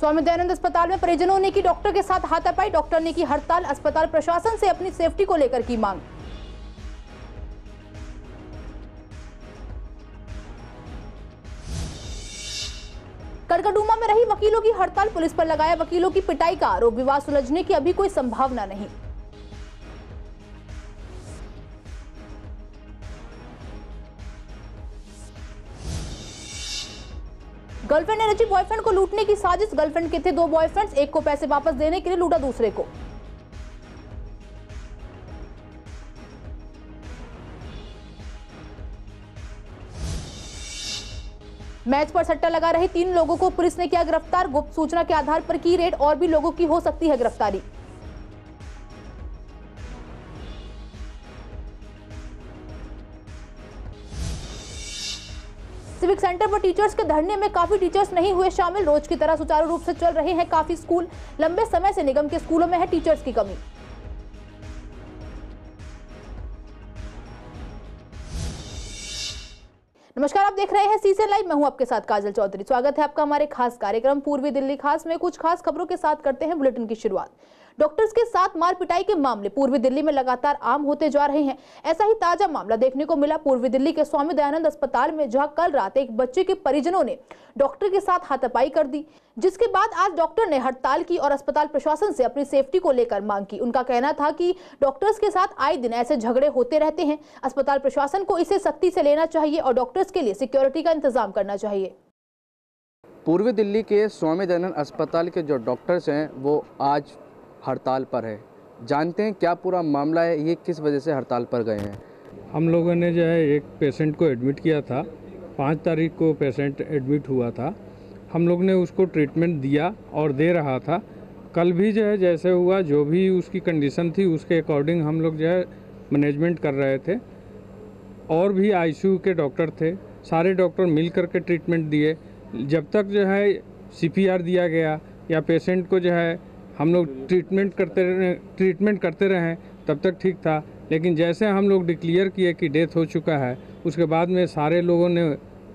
स्वामी दयानंद अस्पताल में परिजनों ने की डॉक्टर के साथ हाथापाई। डॉक्टर ने की हड़ताल। अस्पताल प्रशासन से अपनी सेफ्टी को लेकर की मांग। कड़कड़डूमा में रही वकीलों की हड़ताल। पुलिस पर लगाया वकीलों की पिटाई का आरोप। विवाद सुलझने की अभी कोई संभावना नहीं। गर्लफ्रेंड ने रची बॉयफ्रेंड को लूटने की साजिश। गर्लफ्रेंड के थे दो बॉयफ्रेंड्स, एक को पैसे वापस देने के लिए लूटा दूसरे को। मैच पर सट्टा लगा रहे 3 लोगों को पुलिस ने किया गिरफ्तार। गुप्त सूचना के आधार पर की रेड। और भी लोगों की हो सकती है गिरफ्तारी। सिविक सेंटर पर टीचर्स के धरने में काफी टीचर्स नहीं हुए शामिल। रोज की तरह सुचारू रूप से चल रहे हैं काफी स्कूल। लंबे समय से निगम के स्कूलों में है टीचर्स की कमी। नमस्कार, आप देख रहे हैं सीसीएन लाइव। मैं हूं आपके साथ काजल चौधरी। स्वागत है आपका हमारे खास कार्यक्रम पूर्वी दिल्ली खास में। कुछ खास खबरों के साथ करते हैं बुलेटिन की शुरुआत। डॉक्टर्स के साथ मार पिटाई के मामले पूर्वी दिल्ली में लगातार आम होते जा रहे हैं। ऐसा ही ताजा मामला देखने को मिला पूर्वी दिल्ली के स्वामी दयानंद अस्पताल में, जहां कल रात एक बच्चे के परिजनों ने डॉक्टर के साथ हाथापाई कर दी, जिसके बाद आज डॉक्टर ने हड़ताल की और अस्पताल प्रशासन से अपनी सेफ्टी को लेकर मांग की। उनका कहना था कि डॉक्टर्स के साथ आए दिन ऐसे झगड़े होते रहते हैं। अस्पताल प्रशासन को इसे सख्ती से लेना चाहिए और डॉक्टर्स के लिए सिक्योरिटी का इंतजाम करना चाहिए। पूर्वी दिल्ली के स्वामी दयानंद अस्पताल के जो डॉक्टर्स हैं वो आज हड़ताल पर है। जानते हैं क्या पूरा मामला है, ये किस वजह से हड़ताल पर गए हैं। हम लोगों ने जो है एक पेशेंट को एडमिट किया था। 5 तारीख को पेशेंट एडमिट हुआ था। हम लोग ने उसको ट्रीटमेंट दिया और दे रहा था। कल भी जो है जैसे हुआ, जो भी उसकी कंडीशन थी उसके अकॉर्डिंग हम लोग जो है मैनेजमेंट कर रहे थे। और भी आईसीयू के डॉक्टर थे, सारे डॉक्टर मिल कर के ट्रीटमेंट दिए। जब तक जो है सीपीआर दिया गया या पेशेंट को जो है हम लोग ट्रीटमेंट करते रहे तब तक ठीक था। लेकिन जैसे हम लोग डिक्लेयर किए कि डेथ हो चुका है, उसके बाद में सारे लोगों ने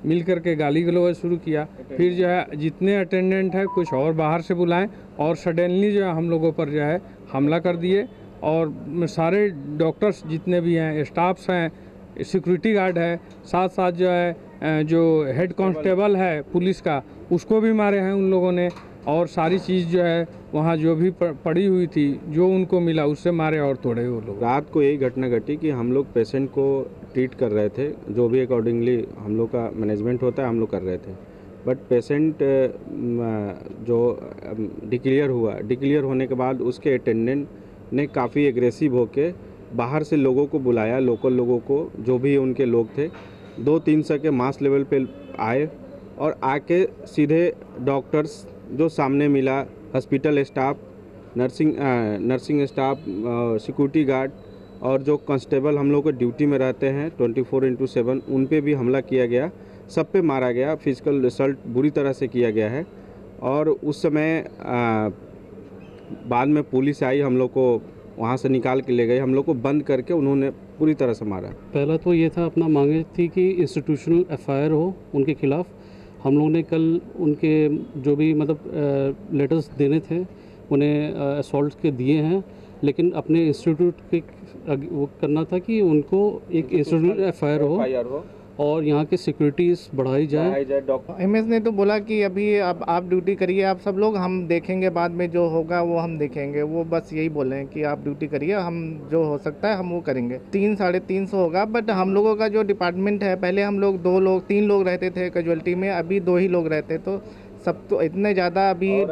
मिल कर के गाली गलौज शुरू किया। फिर जो है जितने अटेंडेंट है कुछ और बाहर से बुलाएं और सडनली जो है हम लोगों पर जो है हमला कर दिए। और सारे डॉक्टर्स जितने भी हैं, स्टाफ्स हैं, सिक्योरिटी गार्ड है, साथ साथ जो है जो हेड कांस्टेबल है पुलिस का, उसको भी मारे हैं उन लोगों ने। और सारी चीज़ जो है वहाँ जो भी पड़ी हुई थी, जो उनको मिला उससे मारे और तोड़े वो लोग। रात को यही घटना घटी कि हम लोग पेशेंट को ट्रीट कर रहे थे, जो भी अकॉर्डिंगली हम लोग का मैनेजमेंट होता है हम लोग कर रहे थे। बट पेशेंट जो डिक्लेयर होने के बाद उसके अटेंडेंट ने काफ़ी एग्रेसिव होके बाहर से लोगों को बुलाया, लोकल लोगों को, जो भी उनके लोग थे। 200-300 के मास लेवल पे आए और आके सीधे डॉक्टर्स जो सामने मिला, hospital staff, nursing staff, security guard और जो कांस्टेबल हम लोग को ड्यूटी में रहते हैं 24/7, उन पे भी हमला किया गया। सब पे मारा गया, फिजिकल असल्ट बुरी तरह से किया गया है। और उस समय बाद में पुलिस आई, हम लोग को वहाँ से निकाल के ले गए। हम लोग को बंद करके उन्होंने पूरी तरह से मारा। पहला तो ये था, अपना मांगे थी कि इंस्टीट्यूशनल एफआईआर हो उनके खिलाफ। हम लोगों ने कल उनके जो भी मतलब लेटर्स देने थे उन्हें असॉल्ट के दिए हैं, लेकिन अपने इंस्टीट्यूट के वो करना था कि उनको एक इंस्टीट्यूट एफआईआर हो और यहाँ की सिक्योरिटीज़ बढ़ाई जाए। एमएस ने तो बोला कि अभी आप ड्यूटी करिए, आप सब लोग, हम देखेंगे बाद में जो होगा वो हम देखेंगे। वो बस यही बोले हैं कि आप ड्यूटी करिए, हम जो हो सकता है हम वो करेंगे। 300-350 होगा। बट हम लोगों का जो डिपार्टमेंट है, पहले हम लोग 3 लोग रहते थे कैजुअल्टी में, अभी 2 ही लोग रहते। तो सब तो इतने ज़्यादा अभी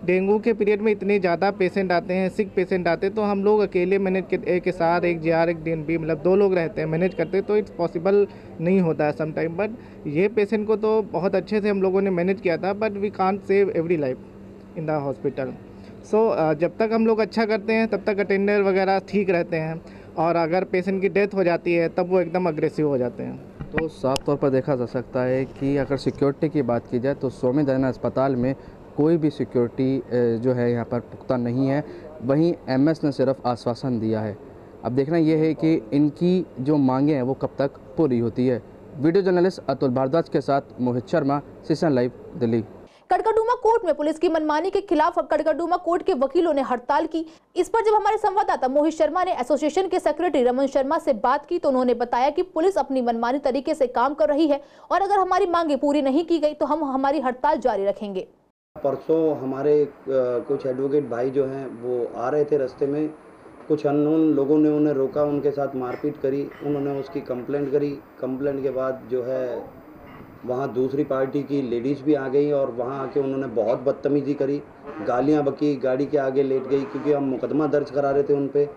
डेंगू के पीरियड में इतने ज़्यादा पेशेंट आते हैं, सिक पेशेंट आते हैं, तो हम लोग अकेले मैनेज एक SR, एक JR, एक DNB, मतलब 2 लोग रहते हैं मैनेज करते, तो इट्स पॉसिबल नहीं होता है सम टाइम। बट ये पेशेंट को तो बहुत अच्छे से हम लोगों ने मैनेज किया था। But we can't save every life in the hospital. So जब तक हम लोग अच्छा करते हैं तब तक अटेंडर वगैरह ठीक रहते हैं, और अगर पेशेंट की डेथ हो जाती है तब वो एकदम अग्रेसिव हो जाते हैं। तो साफ तौर पर देखा जा सकता है कि अगर सिक्योरिटी की बात की जाए तो स्वामी दयानंद अस्पताल में कोई भी सिक्योरिटी जो है यहाँ पर पुख्ता नहीं है। वहीं MS ने सिर्फ आश्वासन दिया है। अब देखना यह है कि इनकी जो मांगें हैं वो कब तक पूरी होती है। वीडियो जर्नलिस्ट अतुल भारद्वाज के साथ Mohit Sharma, CCN live, Delhi. Karkardooma court में पुलिस की मनमानी के खिलाफ कड़कड़डूमा कोर्ट के वकीलों ने हड़ताल की। इस पर जब हमारे संवाददाता मोहित शर्मा ने एसोसिएशन के सेक्रेटरी रमन शर्मा से बात की तो उन्होंने बताया कि पुलिस अपनी मनमानी तरीके से काम कर रही है और अगर हमारी मांगे पूरी नहीं की गई तो हम हमारी हड़ताल जारी रखेंगे। परसों हमारे कुछ एडवोकेट भाई जो हैं वो आ रहे थे, रास्ते में कुछ अननोन लोगों ने उन्हें रोका, उनके साथ मारपीट करी, उन्होंने उसकी कंप्लेंट करी। कंप्लेंट के बाद जो है वहाँ दूसरी पार्टी की लेडीज़ भी आ गई और वहाँ आके उन्होंने बहुत बदतमीज़ी करी, गालियाँ बकी, गाड़ी के आगे लेट गई क्योंकि हम मुकदमा दर्ज करा रहे थे उन पे,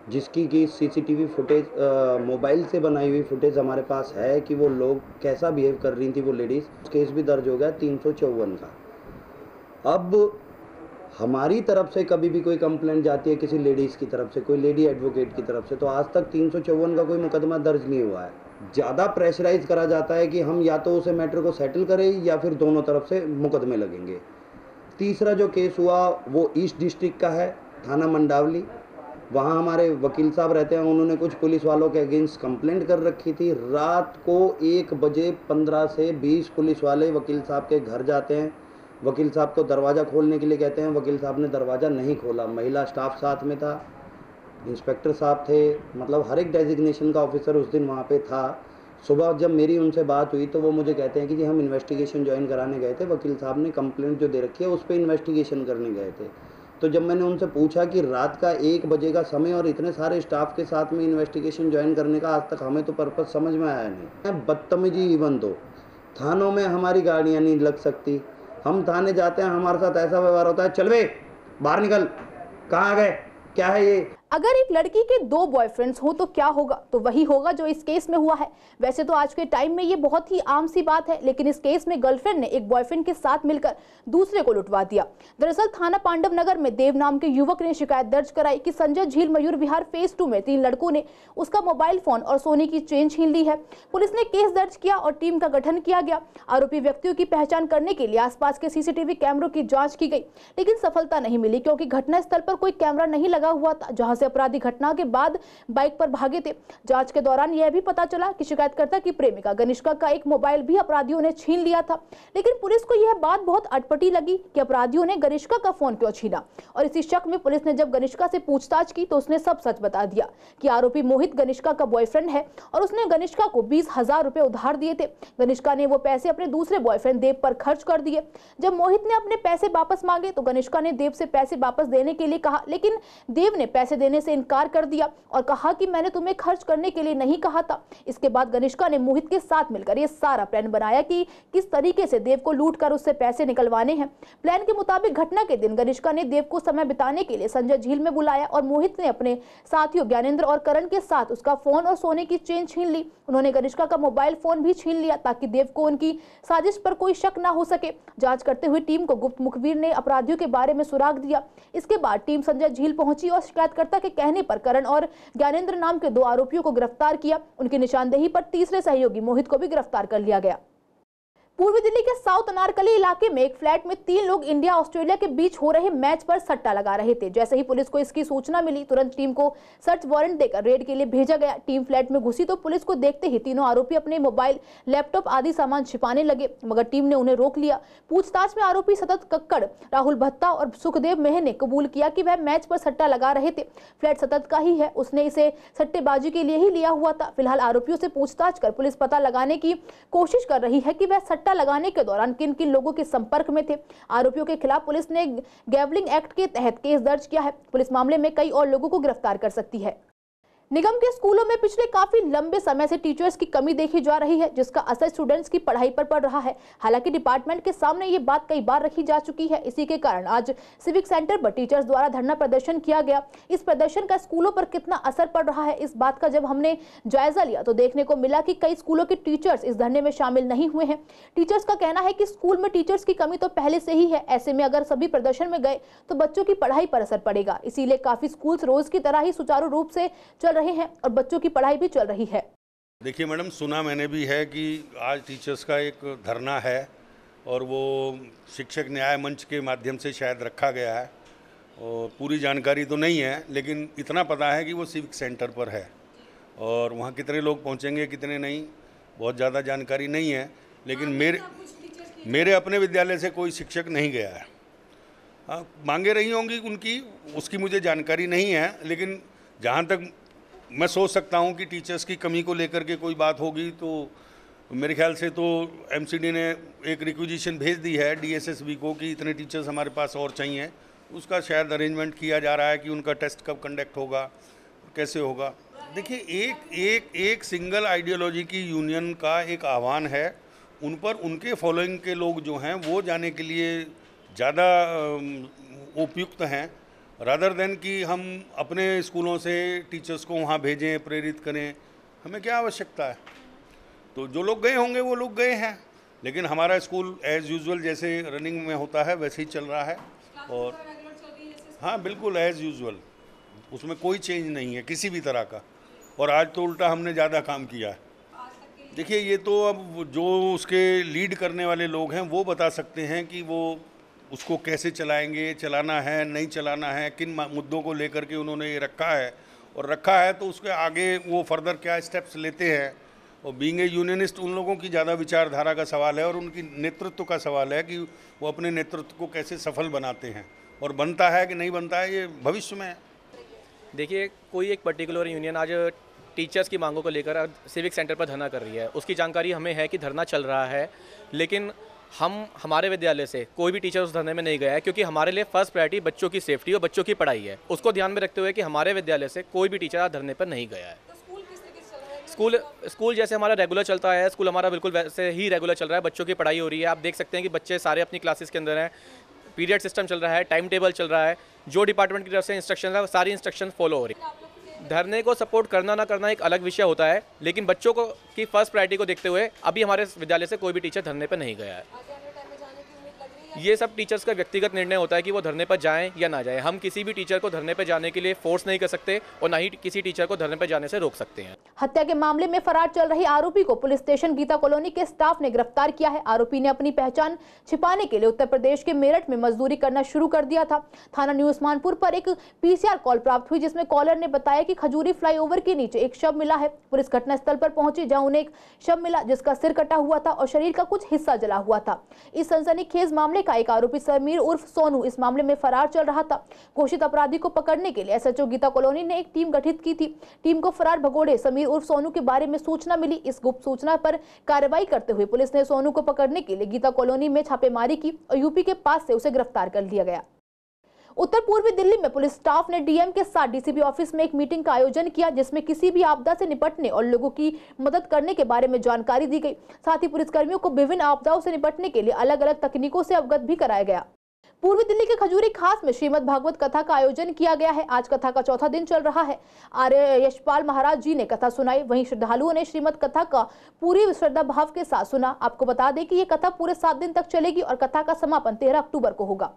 जिसकी कि सीसीटीवी फुटेज मोबाइल से बनाई हुई फुटेज हमारे पास है कि वो लोग कैसा बिहेव कर रही थी वो लेडीज़। केस भी दर्ज हो गया 354 का। अब हमारी तरफ से कभी भी कोई कंप्लेंट जाती है किसी लेडीज़ की तरफ से, कोई लेडी एडवोकेट की तरफ से, तो आज तक 354 का कोई मुकदमा दर्ज नहीं हुआ है। ज़्यादा प्रेशराइज करा जाता है कि हम या तो उसे मैटर को सेटल करें या फिर दोनों तरफ से मुकदमे लगेंगे। तीसरा जो केस हुआ वो ईस्ट डिस्ट्रिक्ट का है, थाना मंडावली। वहाँ हमारे वकील साहब रहते हैं, उन्होंने कुछ पुलिस वालों के अगेंस्ट कंप्लेंट कर रखी थी। रात को 1 बजे 15 से 20 पुलिस वाले वकील साहब के घर जाते हैं, वकील साहब को दरवाज़ा खोलने के लिए कहते हैं, वकील साहब ने दरवाज़ा नहीं खोला। महिला स्टाफ साथ में था, इंस्पेक्टर साहब थे, मतलब हर एक डेजिग्नेशन का ऑफिसर उस दिन वहाँ पे था। सुबह जब मेरी उनसे बात हुई तो वो मुझे कहते हैं कि जी हम इन्वेस्टिगेशन ज्वाइन कराने गए थे, वकील साहब ने कंप्लेंट जो दे रखी है उस पर इन्वेस्टिगेशन करने गए थे। तो जब मैंने उनसे पूछा कि रात का 1 बजे का समय और इतने सारे स्टाफ के साथ में इन्वेस्टिगेशन ज्वाइन करने का आज तक हमें तो पर्पस समझ में आया नहीं। बदतमीजी इवन दो थानों में हमारी गाड़ियाँ नहीं लग सकती, हम थाने जाते हैं हमारे साथ ऐसा व्यवहार होता है, चल बे बाहर निकल, कहाँ गए, क्या है ये। अगर एक लड़की के 2 बॉयफ्रेंड्स हो तो क्या होगा, तो वही होगा जो इस केस में हुआ है। वैसे तो आज के टाइम में ये बहुत ही आम सी बात है, लेकिन इस केस में गर्लफ्रेंड ने एक बॉयफ्रेंड के साथ मिलकर दूसरे को लुटवा दिया। दरअसल थाना पांडव नगर में देव नाम के युवक ने शिकायत दर्ज कराई कि संजय झील मयूर विहार फेज 2 में 3 लड़कों ने उसका मोबाइल फोन और सोने की चेन छीन ली है। पुलिस ने केस दर्ज किया और टीम का गठन किया गया। आरोपी व्यक्तियों की पहचान करने के लिए आसपास के सीसीटीवी कैमरों की जांच की गई, लेकिन सफलता नहीं मिली क्योंकि घटनास्थल पर कोई कैमरा नहीं लगा हुआ था, जहां से अपराधी घटना के बाद बाइक पर भागे थे। जांच के दौरान यह भी पता चला कि शिकायतकर्ता की प्रेमिका गनिष्का का एक मोबाइल भी अपराधियों ने छीन लिया था, लेकिन पुलिस को यह बात बहुत अटपटी लगी कि अपराधियों ने गनिष्का का फोन क्यों छीना। और इसी शक में पुलिस ने जब गनिष्का से पूछताछ की तो उसने सब सच बता दिया कि आरोपी मोहित गनिष्का का बॉयफ्रेंड है और उसने गनिष्का को 20,000 रुपए उधार दिए थे। गनिष्का ने वो पैसे अपने दूसरे बॉयफ्रेंड देव पर खर्च कर दिए। जब मोहित ने अपने पैसे वापस मांगे तो गनिष्का ने देव से पैसे वापस देने के लिए कहा, लेकिन देव ने पैसे देने से इनकार कर दिया और कहा कि मैंने तुम्हें खर्च करने के लिए नहीं कहा था। इसके बाद गनिष्का ने मोहित के साथ मिलकर ये सारा प्लान बनाया कि किस तरीके से देव को लूट कर उससे पैसे निकलवाने हैं। प्लान के मुताबिक घटना के दिन गनिष्का ने देव को समय बिताने के लिए संजय झील में बुलाया और मोहित ने अपने साथियों ज्ञानेंद्र और करण के साथ उसका फोन और सोने की चेन छीन ली। उन्होंने गनिष्का का मोबाइल फोन भी छीन लिया ताकि देव को उनकी साजिश पर कोई शक न हो सके। जांच करते हुए टीम को गुप्त मुखबिर ने अपराधियों के बारे में सुराग दिया। इसके बाद टीम संजय झील पहुंची और शिकायतकर्ता के कहने पर करण और ज्ञानेंद्र नाम के 2 आरोपियों को गिरफ्तार किया। उनकी निशानदेही पर तीसरे सहयोगी मोहित को भी गिरफ्तार कर लिया गया। पूर्वी दिल्ली के साउथ अनारकली इलाके में एक फ्लैट में 3 लोग इंडिया ऑस्ट्रेलिया के बीच हो रहे मैच पर सट्टा लगा रहे थे। जैसे ही पुलिस को इसकी सूचना मिली, तुरंत टीम को सर्च वारंट देकर रेड के लिए भेजा गया। टीम फ्लैट में घुसी तो पुलिस को देखते ही तीनों आरोपी अपने मोबाइल, लैपटॉप आदि सामान छिपाने लगे, मगर टीम ने उन्हें रोक लिया। पूछताछ में आरोपी सतत कक्कड़, राहुल भत्ता और सुखदेव मेह ने कबूल किया कि वह मैच पर सट्टा लगा रहे थे। फ्लैट सतत का ही है, उसने इसे सट्टेबाजी के लिए ही लिया हुआ था। फिलहाल आरोपियों से पूछताछ कर पुलिस पता लगाने की कोशिश कर रही है कि वह सट्टा लगाने के दौरान किन किन लोगों के संपर्क में थे। आरोपियों के खिलाफ पुलिस ने गैम्बलिंग एक्ट के तहत केस दर्ज किया है। पुलिस मामले में कई और लोगों को गिरफ्तार कर सकती है। निगम के स्कूलों में पिछले काफी लंबे समय से टीचर्स की कमी देखी जा रही है, जिसका असर स्टूडेंट्स की पढ़ाई पर पड़ रहा है। हालांकि डिपार्टमेंट के सामने ये बात कई बार रखी जा चुकी है। इसी के कारण आज सिविक सेंटर पर टीचर्स द्वारा धरना प्रदर्शन किया गया। इस प्रदर्शन का स्कूलों पर कितना असर पड़ रहा है, इस बात का जब हमने जायजा लिया तो देखने को मिला कि कई स्कूलों के टीचर्स इस धरने में शामिल नहीं हुए हैं। टीचर्स का कहना है कि स्कूल में टीचर्स की कमी तो पहले से ही है, ऐसे में अगर सभी प्रदर्शन में गए तो बच्चों की पढ़ाई पर असर पड़ेगा। इसीलिए काफी स्कूल्स रोज की तरह ही सुचारू रूप से चल रहे हैं और बच्चों की पढ़ाई भी चल रही है। देखिए मैडम, सुना मैंने भी है कि आज टीचर्स का एक धरना है और वो शिक्षक न्याय मंच के माध्यम से शायद रखा गया है, और पूरी जानकारी तो नहीं है, लेकिन इतना पता है कि वो सिविक सेंटर पर है और वहाँ कितने लोग पहुँचेंगे कितने नहीं, बहुत ज़्यादा जानकारी नहीं है। लेकिन मेरे अपने विद्यालय से कोई शिक्षक नहीं गया है। हाँ, मांगे रही होंगी उनकी, उसकी मुझे जानकारी नहीं है, लेकिन जहाँ तक मैं सोच सकता हूँ कि टीचर्स की कमी को लेकर के कोई बात होगी तो मेरे ख्याल से तो एमसीडी ने एक रिक्विजिशन भेज दी है डीएसएसबी को कि इतने टीचर्स हमारे पास और चाहिए। उसका शायद अरेंजमेंट किया जा रहा है कि उनका टेस्ट कब कंडक्ट होगा, कैसे होगा। देखिए, एक सिंगल आइडियोलॉजी की यूनियन का एक आह्वान है, उन पर उनके फॉलोइंग के लोग जो हैं वो जाने के लिए ज़्यादा उपयुक्त हैं, रादर देन कि हम अपने स्कूलों से टीचर्स को वहाँ भेजें, प्रेरित करें। हमें क्या आवश्यकता है? तो जो लोग गए होंगे वो लोग गए हैं, लेकिन हमारा स्कूल एज़ यूजुअल जैसे रनिंग में होता है वैसे ही चल रहा है। और हाँ, बिल्कुल एज़ यूजुअल, उसमें कोई चेंज नहीं है किसी भी तरह का। और आज तो उल्टा हमने ज़्यादा काम किया है। देखिए, ये तो अब जो उसके लीड करने वाले लोग हैं वो बता सकते हैं कि वो उसको कैसे चलाएंगे, चलाना है नहीं चलाना है, किन मुद्दों को लेकर के उन्होंने ये रखा है, और रखा है तो उसके आगे वो फर्दर क्या स्टेप्स लेते हैं। और बीइंग ए यूनियनिस्ट उन लोगों की ज़्यादा विचारधारा का सवाल है और उनकी नेतृत्व का सवाल है कि वो अपने नेतृत्व को कैसे सफल बनाते हैं, और बनता है कि नहीं बनता है ये भविष्य में है। देखिए, कोई एक पर्टिकुलर यूनियन आज टीचर्स की मांगों को लेकर सिविक सेंटर पर धरना कर रही है। उसकी जानकारी हमें है कि धरना चल रहा है, लेकिन हमारे विद्यालय से कोई भी टीचर उस धरने में नहीं गया है, क्योंकि हमारे लिए फर्स्ट प्रायोरिटी बच्चों की सेफ्टी और बच्चों की पढ़ाई है। उसको ध्यान में रखते हुए कि हमारे विद्यालय से कोई भी टीचर धरने पर नहीं गया है। स्कूल जैसे हमारा रेगुलर चलता है, स्कूल हमारा बिल्कुल वैसे ही रेगुलर चल रहा है। बच्चों की पढ़ाई हो रही है, आप देख सकते हैं कि बच्चे सारे अपनी क्लासेस के अंदर हैं, पीरियड सिस्टम चल रहा है, टाइम टेबल चल रहा है, जो डिपार्टमेंट की तरफ से इंस्ट्रक्शन है सारी इंस्ट्रक्शन फॉलो हो रही है। धरने को सपोर्ट करना ना करना एक अलग विषय होता है, लेकिन बच्चों को की फर्स्ट प्रायोरिटी को देखते हुए अभी हमारे विद्यालय से कोई भी टीचर धरने पर नहीं गया है। ये सब टीचर्स का व्यक्तिगत निर्णय होता है कि वो धरने पर जाएं या ना जाएं। हम किसी भी टीचर को धरने पर जाने के लिए फोर्स नहीं कर सकते और ना ही किसी टीचर को धरने पर जाने से रोक सकते हैं। हत्या के मामले में फरार चल रही आरोपी को पुलिस स्टेशन गीता कॉलोनी के स्टाफ ने गिरफ्तार किया है। आरोपी ने अपनी पहचान छिपाने के लिए उत्तर प्रदेश के मेरठ में मजदूरी करना शुरू कर दिया था। थाना न्यू उस्मानपुर पर एक पीसीआर कॉल प्राप्त हुई, जिसमें कॉलर ने बताया कि खजूरी फ्लाईओवर के नीचे एक शव मिला है। पुलिस घटनास्थल पर पहुंची, जहां उन्हें एक शव मिला जिसका सिर कटा हुआ था और शरीर का कुछ हिस्सा जला हुआ था। इस सनसनीखेज मामले का एक आरोपी समीर उर्फ सोनू इस मामले में फरार चल रहा था। घोषित अपराधी को पकड़ने के लिए एसएचओ गीता कॉलोनी ने एक टीम गठित की थी। टीम को फरार भगोड़े समीर उर्फ सोनू के बारे में सूचना मिली। इस गुप्त सूचना पर कार्रवाई करते हुए पुलिस ने सोनू को पकड़ने के लिए गीता कॉलोनी में छापेमारी की और यूपी के पास से उसे गिरफ्तार कर लिया गया। उत्तर पूर्वी दिल्ली में पुलिस स्टाफ ने डीएम के साथ डीसीपी ऑफिस में एक मीटिंग का आयोजन किया, जिसमें किसी भी आपदा से निपटने और लोगों की मदद करने के बारे में जानकारी दी गई। साथ ही पुलिसकर्मियों को विभिन्न आपदाओं से निपटने के लिए अलग अलग तकनीकों से अवगत भी कराया गया। पूर्वी दिल्ली के खजूरी खास में श्रीमद् भागवत कथा का आयोजन किया गया है। आज कथा का चौथा दिन चल रहा है। आर्य यशपाल महाराज जी ने कथा सुनाई, वहीं श्रद्धालुओं ने श्रीमद् कथा का पूरी श्रद्धा भाव के साथ सुना। आपको बता दें कि ये कथा पूरे 7 दिन तक चलेगी और कथा का समापन 13 अक्टूबर को होगा।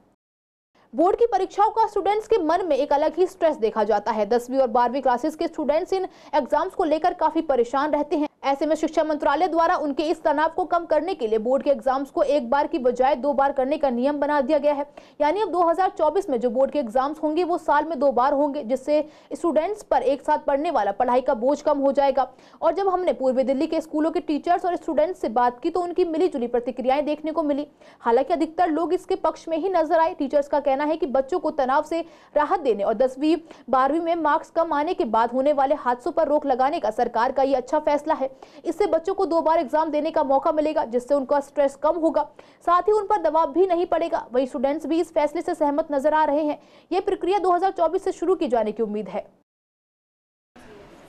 बोर्ड की परीक्षाओं का स्टूडेंट्स के मन में एक अलग ही स्ट्रेस देखा जाता है। 10वीं और 12वीं क्लासेस के स्टूडेंट्स इन एग्जाम्स को लेकर काफी परेशान रहते हैं। ऐसे में शिक्षा मंत्रालय द्वारा उनके इस तनाव को कम करने के लिए बोर्ड के एग्जाम्स को एक बार की बजाय 2 बार करने का नियम बना दिया गया है। यानी अब 2024 में जो बोर्ड के एग्जाम्स होंगे वो साल में 2 बार होंगे, जिससे स्टूडेंट्स पर एक साथ पढ़ने वाला पढ़ाई का बोझ कम हो जाएगा। और जब हमने पूर्वी दिल्ली के स्कूलों के टीचर्स और स्टूडेंट्स से बात की तो उनकी मिलीजुली प्रतिक्रियाएं देखने को मिली। हालांकि अधिकतर लोग इसके पक्ष में ही नजर आए। टीचर्स का कहना है कि बच्चों को तनाव से राहत देने और 10वीं 12वीं में मार्क्स कम आने के बाद होने वाले हादसों पर रोक लगाने का सरकार का ये अच्छा फैसला है। इससे बच्चों को 2 बार एग्जाम देने का मौका मिलेगा, जिससे उनका स्ट्रेस कम होगा, साथ ही उन पर दबाव भी नहीं पड़ेगा। वहीं स्टूडेंट्स भी इस फैसले से सहमत नजर आ रहे हैं। यह प्रक्रिया 2024 से शुरू की जाने की उम्मीद है।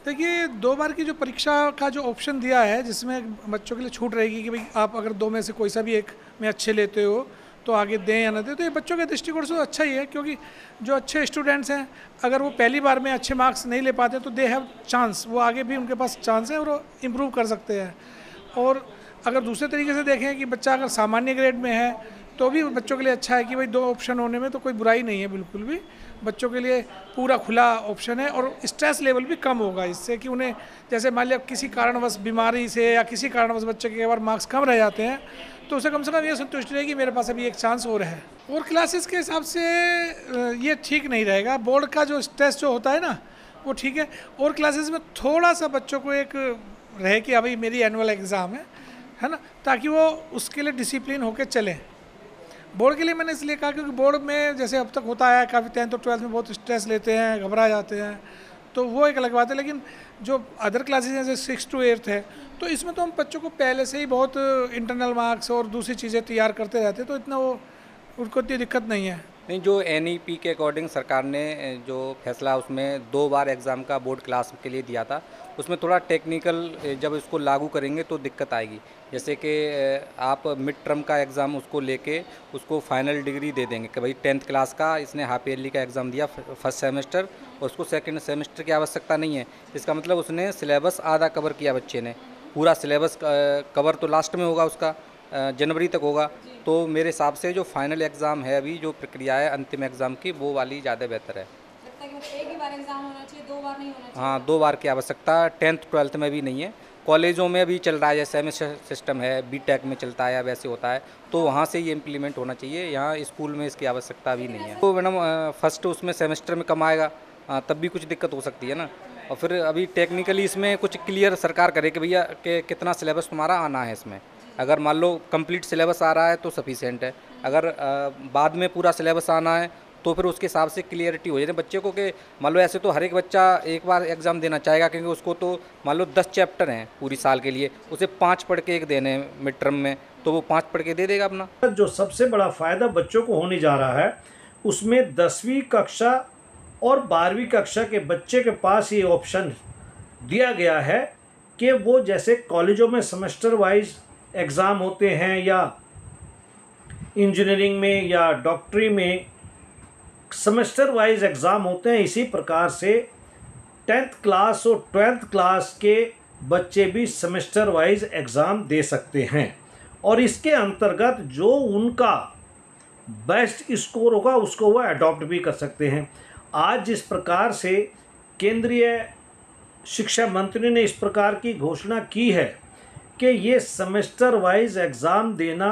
देखिए, 2 बार की जो परीक्षा का जो ऑप्शन दिया है, जिसमें बच्चों के लिए छूट रहेगी कि भाई आप अगर 2 में से कोई सा भी एक में अच्छे लेते हो तो आगे दें या ना दें, तो ये बच्चों के दृष्टिकोण से तो अच्छा ही है, क्योंकि जो अच्छे स्टूडेंट्स हैं अगर वो पहली बार में अच्छे मार्क्स नहीं ले पाते तो दे हैव चांस, वो आगे भी उनके पास चांस है और वो इम्प्रूव कर सकते हैं। और अगर दूसरे तरीके से देखें कि बच्चा अगर सामान्य ग्रेड में है तो भी बच्चों के लिए अच्छा है कि भाई 2 ऑप्शन होने में तो कोई बुराई नहीं है, बिल्कुल भी बच्चों के लिए पूरा खुला ऑप्शन है। और स्ट्रेस लेवल भी कम होगा इससे, कि उन्हें जैसे मान लिया किसी कारणवश बीमारी से या किसी कारणवश बच्चे के बार मार्क्स कम रह जाते हैं तो उसे कम से कम ये संतुष्टि रहेगी मेरे पास अभी एक चांस और है। और क्लासेस के हिसाब से ये ठीक नहीं रहेगा। बोर्ड का जो स्ट्रेस जो होता है ना वो ठीक है, और क्लासेस में थोड़ा सा बच्चों को एक रहे कि अभी मेरी एनुअल एग्ज़ाम है, है ना, ताकि वो उसके लिए डिसिप्लिन होकर चलें। बोर्ड के लिए मैंने इसलिए कहा क्योंकि बोर्ड में जैसे अब तक होता है, काफ़ी 10th और 12th में बहुत स्ट्रेस लेते हैं, घबरा जाते हैं, तो वो एक अलग बात है। लेकिन जो अदर क्लासेज हैं जैसे 6 to 8 है, तो इसमें तो हम बच्चों को पहले से ही बहुत इंटरनल मार्क्स और दूसरी चीज़ें तैयार करते रहते हैं, तो इतना वो उनको इतनी दिक्कत नहीं है। नहीं, जो NEP के अकॉर्डिंग सरकार ने जो फैसला उसमें 2 बार एग्ज़ाम का बोर्ड क्लास के लिए दिया था, उसमें थोड़ा टेक्निकल जब इसको लागू करेंगे तो दिक्कत आएगी। जैसे कि आप मिड टर्म का एग्ज़ाम उसको लेके उसको फाइनल डिग्री दे देंगे कि भाई 10th क्लास का इसने हाफ ईयरली का एग्ज़ाम दिया फर्स्ट सेमेस्टर, और उसको सेकंड सेमेस्टर की आवश्यकता नहीं है। इसका मतलब उसने सिलेबस आधा कवर किया, बच्चे ने पूरा सिलेबस कवर तो लास्ट में होगा, उसका जनवरी तक होगा। तो मेरे हिसाब से जो फाइनल एग्ज़ाम है अभी जो प्रक्रिया है अंतिम एग्ज़ाम की, वो वाली ज़्यादा बेहतर है। एक ही बार एग्ज़ाम होना चाहिए, 2 बार नहीं होना चाहिए। हाँ, 2 बार की आवश्यकता 10th 12th में भी नहीं है। कॉलेजों में भी चल रहा है, जैसे सेमेस्टर सिस्टम है, BTech में चलता है या वैसे होता है, तो वहाँ से ये इम्प्लीमेंट होना चाहिए। यहाँ स्कूल में इसकी आवश्यकता भी नहीं है। तो मैडम फर्स्ट उसमें सेमेस्टर में कम आएगा, तब भी कुछ दिक्कत हो सकती है ना। और फिर अभी टेक्निकली इसमें कुछ क्लियर सरकार करे कि भैया कि कितना सिलेबस तुम्हारा आना है इसमें। अगर मान लो कंप्लीट सिलेबस आ रहा है तो सफिशिएंट है, अगर बाद में पूरा सिलेबस आना है तो फिर उसके हिसाब से क्लियरिटी हो जाए बच्चे को कि मान लो ऐसे तो हर एक बच्चा एक बार एग्ज़ाम देना चाहेगा, क्योंकि उसको तो मान लो 10 चैप्टर हैं पूरी साल के लिए, उसे 5 पढ़ के एक देने हैं मिड टर्म में, तो वो 5 पढ़ के दे देगा अपना। जो सबसे बड़ा फ़ायदा बच्चों को होने जा रहा है, उसमें 10वीं कक्षा और 12वीं कक्षा के बच्चे के पास ये ऑप्शन दिया गया है कि वो जैसे कॉलेजों में सेमेस्टर वाइज एग्ज़ाम होते हैं या इंजीनियरिंग में या डॉक्टरी में सेमेस्टर वाइज एग्ज़ाम होते हैं, इसी प्रकार से 10th क्लास और 12th क्लास के बच्चे भी सेमेस्टर वाइज एग्ज़ाम दे सकते हैं, और इसके अंतर्गत जो उनका बेस्ट स्कोर होगा उसको वो अडॉप्ट भी कर सकते हैं। आज जिस प्रकार से केंद्रीय शिक्षा मंत्री ने इस प्रकार की घोषणा की है कि ये सेमेस्टर वाइज एग्ज़ाम देना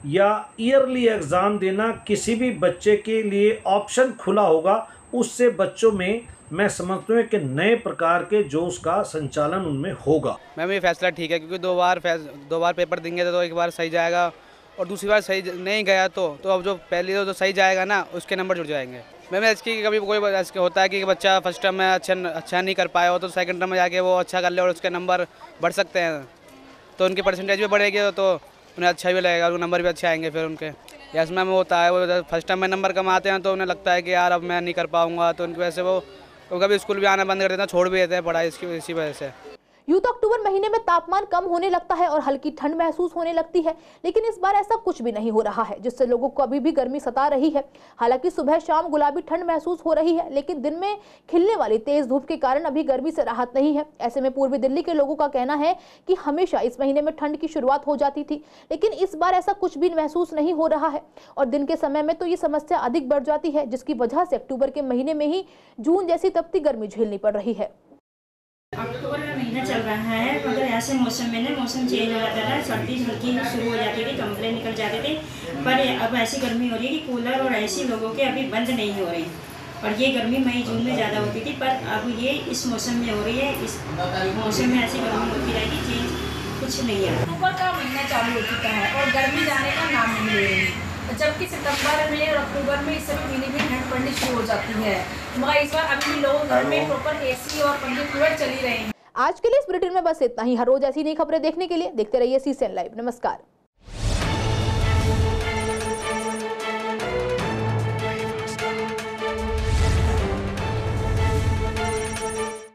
या ईयरली एग्ज़ाम देना किसी भी बच्चे के लिए ऑप्शन खुला होगा, उससे बच्चों में मैं समझता हूँ कि नए प्रकार के जोश का संचालन उनमें होगा। मैम ये फैसला ठीक है, क्योंकि 2 बार पेपर देंगे तो एक बार सही जाएगा और दूसरी बार सही नहीं गया तो अब जो पहली तो सही जाएगा ना, उसके नंबर जुड़ जाएंगे। मैम इसकी कभी कोई होता है कि बच्चा फर्स्ट टर्म में अच्छा नहीं कर पाया हो तो सेकंड टर्म में जाके वो अच्छा कर ले और उसके नंबर बढ़ सकते हैं, तो उनकी परसेंटेज भी बढ़ेगी तो उन्हें अच्छा भी लगेगा और नंबर भी अच्छे आएंगे फिर उनके। यस मैम होता है, वो फर्स्ट टर्म में नंबर कम आते हैं तो उन्हें लगता है कि यार अब मैं नहीं कर पाऊँगा, तो उनकी वजह से वो कभी स्कूल भी आना बंद कर देते हैं, छोड़ भी देते हैं पढ़ाई इसी वजह से। यूं तो अक्टूबर महीने में तापमान कम होने लगता है और हल्की ठंड महसूस होने लगती है, लेकिन इस बार ऐसा कुछ भी नहीं हो रहा है, जिससे लोगों को अभी भी गर्मी सता रही है। हालांकि सुबह शाम गुलाबी ठंड महसूस हो रही है, लेकिन दिन में खिलने वाली तेज धूप के कारण अभी गर्मी से राहत नहीं है। ऐसे में पूर्वी दिल्ली के लोगों का कहना है कि हमेशा इस महीने में ठंड की शुरुआत हो जाती थी, लेकिन इस बार ऐसा कुछ भी महसूस नहीं हो रहा है और दिन के समय में तो ये समस्या अधिक बढ़ जाती है, जिसकी वजह से अक्टूबर के महीने में ही जून जैसी तपती गर्मी झेलनी पड़ रही है। अक्टूबर का महीना चल रहा है, मगर ऐसे मौसम में ना मौसम चेंज हो जाता था, सर्दी हल्की शुरू हो जाती थी, कंप्लेन निकल जाते थे, पर अब ऐसी गर्मी हो रही है कि कूलर और ऐसी लोगों के अभी बंद नहीं हो रहे। और ये गर्मी मई जून में ज़्यादा होती थी, पर अब ये इस मौसम में हो रही है। इस मौसम में ऐसी गर्मी होती रहेगी, चेंज कुछ नहीं है। अक्टूबर का महीना चालू हो चुका है और गर्मी जाने का नाम नहीं ले रही, जबकि सितंबर में और अक्टूबर में इस सभी महीने में ठंड पड़नी शुरू हो जाती है, मगर इस बार अभी भी लोग घर में प्रॉपर AC और पंखे कूलर चली रहे हैं। आज के लिए इस बुलेटिन में बस इतना ही। हर रोज ऐसी नई खबरें देखने के लिए देखते रहिए CCN लाइव। नमस्कार।